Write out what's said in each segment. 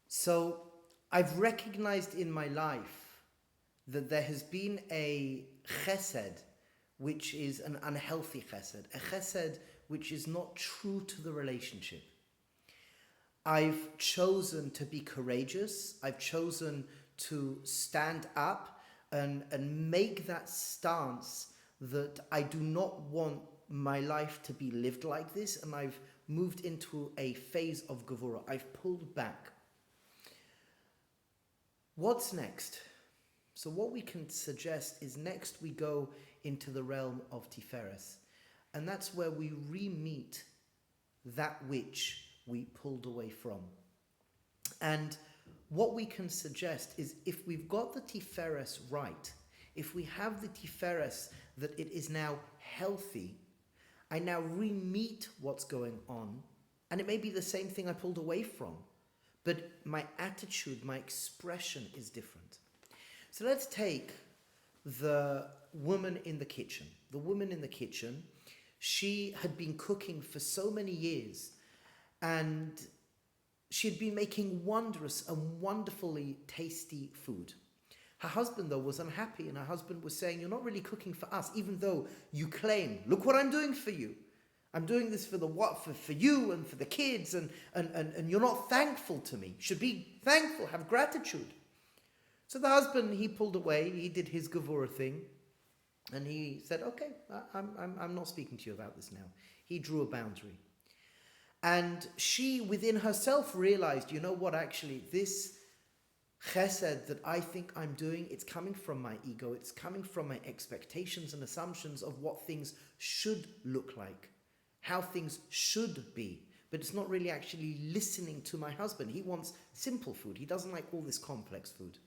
So I've recognized in my life that there has been a chesed which is an unhealthy chesed, a chesed which is not true to the relationship. I've chosen to be courageous. I've chosen to stand up and make that stance that I do not want my life to be lived like this, and I've moved into a phase of gevurah. I've pulled back. What's next? So what we can suggest is next we go into the realm of Tiferet, and that's where we re-meet that which we pulled away from. And what we can suggest is, if we've got the Tiferet right, if we have the Tiferet that it is now healthy, I now re-meet what's going on, and it may be the same thing I pulled away from, but my attitude, my expression is different. So let's take the woman in the kitchen. The woman in the kitchen, she had been cooking for so many years, and she'd been making wondrous and wonderfully tasty food. Her husband, though, was unhappy, and her husband was saying, "You're not really cooking for us, even though you claim, look what I'm doing for you. I'm doing this for you and for the kids, and you're not thankful to me. You should be thankful, have gratitude." So the husband, he pulled away, he did his gevurah thing, and he said, "Okay, I'm not speaking to you about this now." He drew a boundary. And she, within herself, realized, you know what, actually, this chesed that I think I'm doing, it's coming from my ego, it's coming from my expectations and assumptions of what things should look like, how things should be. But it's not really actually listening to my husband. He wants simple food. He doesn't like all this complex food.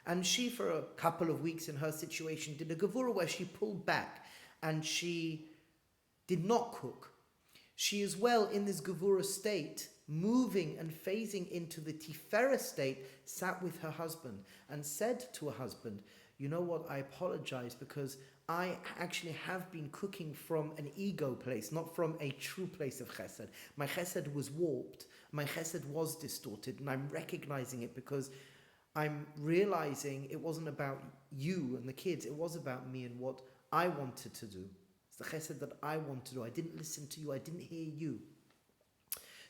And she, for a couple of weeks in her situation, did a gevurah where she pulled back and she did not cook. She as well, in this gevurah state, moving and phasing into the Tiferet state, sat with her husband and said to her husband, "You know what, I apologize because I actually have been cooking from an ego place, not from a true place of chesed. My chesed was warped, my chesed was distorted, and I'm recognizing it because I'm realizing it wasn't about you and the kids, it was about me and what I wanted to do. It's the chesed that I want to do. I didn't listen to you, I didn't hear you."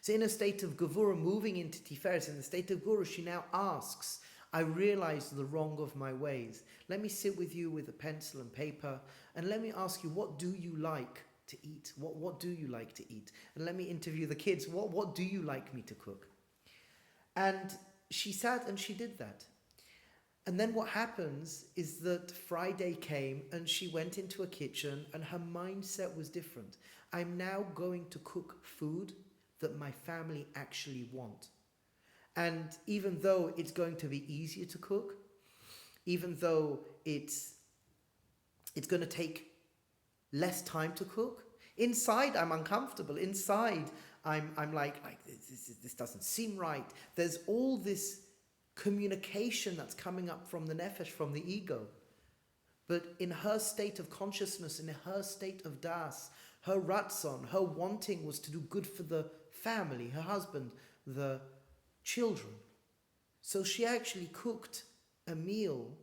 So in a state of gevurah, moving into Tiferet, in the state of gevurah, she now asks, "I realize the wrong of my ways. Let me sit with you with a pencil and paper, and let me ask you, what do you like to eat? What do you like to eat? And let me interview the kids. What do you like me to cook?" And she sat and she did that. And then what happens is that Friday came and she went into a kitchen and her mindset was different. I'm now going to cook food that my family actually want. And even though it's going to be easier to cook, even though it's going to take less time to cook, inside I'm uncomfortable. Inside I'm like this doesn't seem right. There's all this communication that's coming up from the nefesh, from the ego. But in her state of consciousness, in her state of das, her ratzon, her wanting was to do good for the family, her husband, the children. So she actually cooked a meal,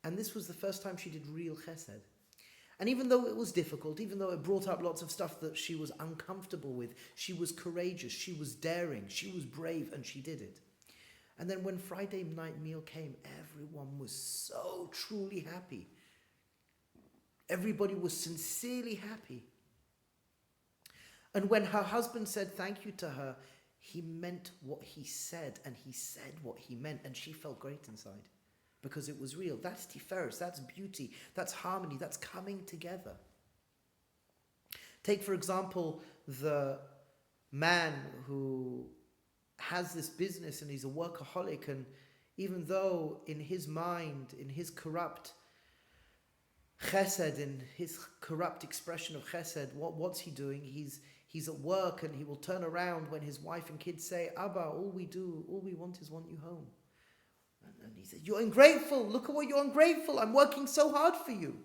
and this was the first time she did real chesed. And even though it was difficult, even though it brought up lots of stuff that she was uncomfortable with, she was courageous, she was daring, she was brave, and she did it. And then when Friday night meal came, everyone was so truly happy. Everybody was sincerely happy. And when her husband said thank you to her, he meant what he said, and he said what he meant, and she felt great inside because it was real. That's Tiferet, that's beauty, that's harmony, that's coming together. Take, for example, the man who has this business and he's a workaholic, and even though in his mind, in his corrupt chesed, in his corrupt expression of chesed, what's he doing? He's at work, and he will turn around when his wife and kids say, "Abba, all we want is want you home." And he says, "You're ungrateful. Look at what you're ungrateful. I'm working so hard for you."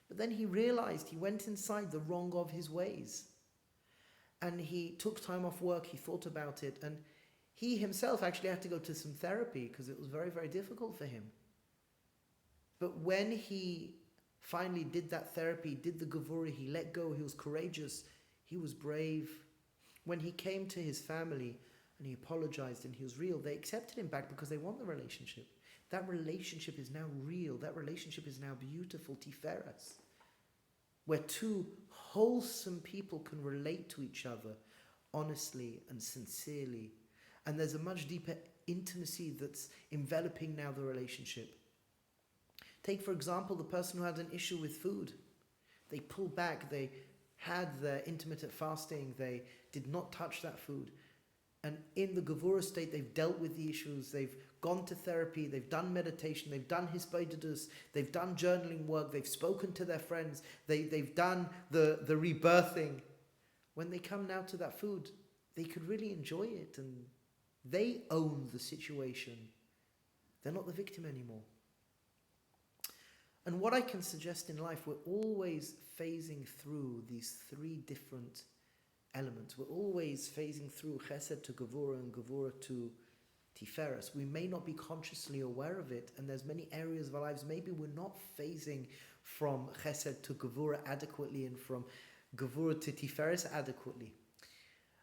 But then he realized he went inside the wrong of his ways. And he took time off work, he thought about it, and He himself actually had to go to some therapy because it was very, very difficult for him. But when he finally did that therapy, did the gevura, he let go, he was courageous, he was brave. When he came to his family and he apologized and he was real, they accepted him back because they want the relationship. That relationship is now real. That relationship is now beautiful, Tiferet, where two wholesome people can relate to each other honestly and sincerely. And there's a much deeper intimacy that's enveloping now the relationship. Take, for example, the person who had an issue with food. They pulled back, they had their intermittent fasting, they did not touch that food. And in the gevura state, they've dealt with the issues, they've gone to therapy, they've done meditation, they've done ℎ'𝑎𝑟𝑚𝑜𝑛�, they've done journaling work, they've spoken to their friends, they've done the rebirthing. When they come now to that food, they could really enjoy it and they own the situation. They're not the victim anymore. And what I can suggest in life, we're always phasing through these three different elements. We're always phasing through chesed to gevura and gevura to Tiferet. We may not be consciously aware of it, and there's many areas of our lives, maybe we're not phasing from chesed to gevura adequately and from gevura to Tiferet adequately.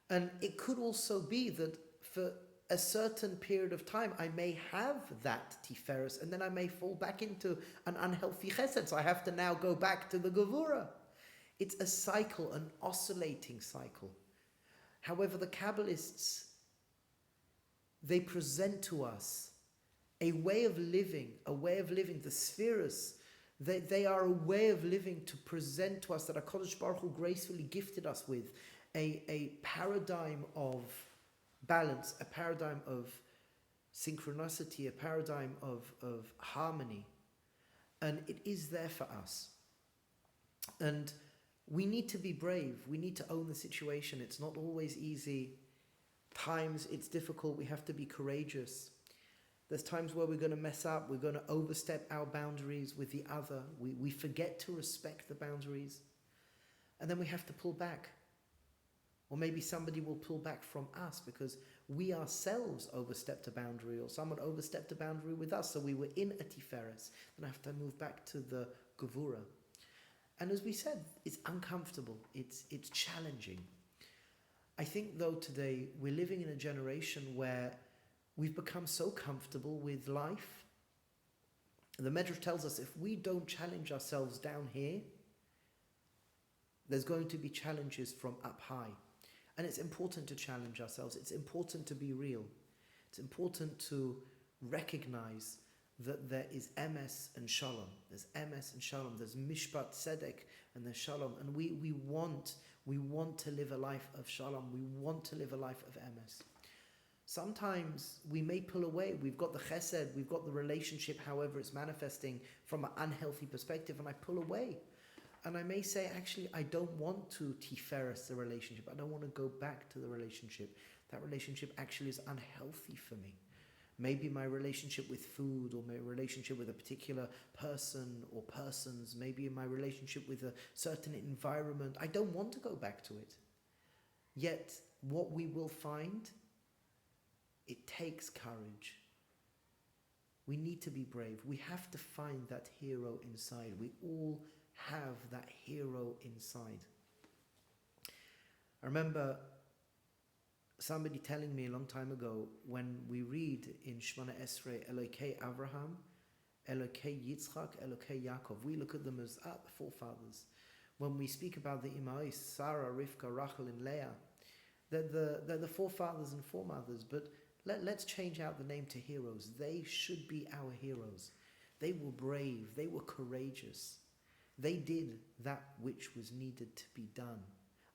And it could also be that for a certain period of time, I may have that Tiferet, and then I may fall back into an unhealthy chesed, so I have to now go back to the gevura. It's a cycle, an oscillating cycle. However, the Kabbalists, they present to us a way of living, the spheres. They are a way of living to present to us that HaKadosh Baruch Hu gracefully gifted us with, a paradigm of balance, a paradigm of synchronicity, a paradigm of harmony. And it is there for us. And we need to be brave. We need to own the situation. It's not always easy. Times it's difficult. We have to be courageous. There's times where we're going to mess up. We're going to overstep our boundaries with the other. We forget to respect the boundaries. And then we have to pull back. Or maybe somebody will pull back from us because we ourselves overstepped a boundary, or someone overstepped a boundary with us. So we were in a Tiferet. Then I have to move back to the gevura. And as we said, it's uncomfortable. It's challenging. I think, though, today we're living in a generation where we've become so comfortable with life. The Medrash tells us if we don't challenge ourselves down here, there's going to be challenges from up high. And it's important to challenge ourselves. It's important to be real. It's important to recognize that there is emes and shalom. There's emes and shalom. There's mishpat tzedek and there's shalom. And we want to live a life of shalom. We want to live a life of emes. Sometimes we may pull away. We've got the chesed, we've got the relationship, however it's manifesting from an unhealthy perspective, and I pull away. And I may say, actually, I don't want to Tiferet the relationship. I don't want to go back to the relationship. That relationship actually is unhealthy for me. Maybe my relationship with food, or my relationship with a particular person or persons, maybe my relationship with a certain environment. I don't want to go back to it. Yet, what we will find, it takes courage. We need to be brave. We have to find that hero inside. We all have that hero inside. I remember somebody telling me a long time ago, when we read in Shemona Esrei, Elokei Avraham, Elokei Yitzchak, Elokei Yaakov, we look at them as the forefathers. When we speak about the Imais, Sarah, Rivka, Rachel, and Leah, they're the forefathers and foremothers, but let's change out the name to heroes. They should be our heroes. They were brave, they were courageous. They did that which was needed to be done.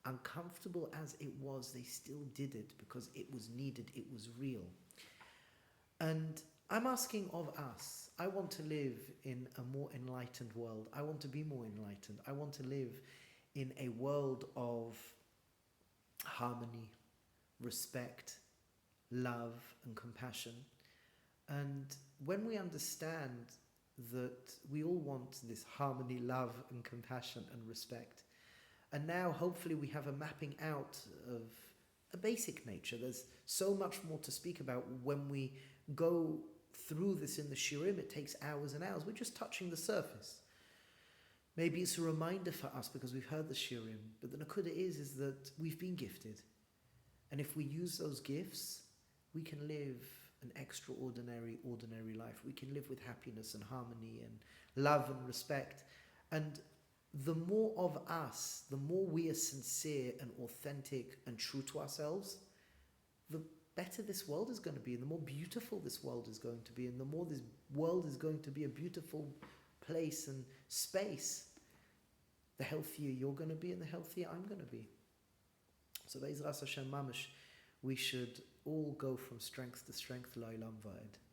Uncomfortable as it was, they still did it because it was needed, it was real. And I'm asking of us, I want to live in a more enlightened world. I want to be more enlightened. I want to live in a world of harmony, respect, love, and compassion. And when we understand that we all want this harmony, love, and compassion and respect, and now hopefully we have a mapping out of a basic nature. There's so much more to speak about when we go through this in the shiurim. It takes hours and hours. We're just touching the surface. Maybe it's a reminder for us because we've heard the shiurim, but the nakuda is that we've been gifted. And if we use those gifts, we can live an extraordinary, ordinary life. We can live with happiness and harmony and love and respect. And the more of us, the more we are sincere and authentic and true to ourselves, the better this world is going to be, and the more beautiful this world is going to be, and the more this world is going to be a beautiful place and space, the healthier you're going to be and the healthier I'm going to be. So Be'ezras Hashem Mamash, we should all go from strength to strength, La'olam Va'ed.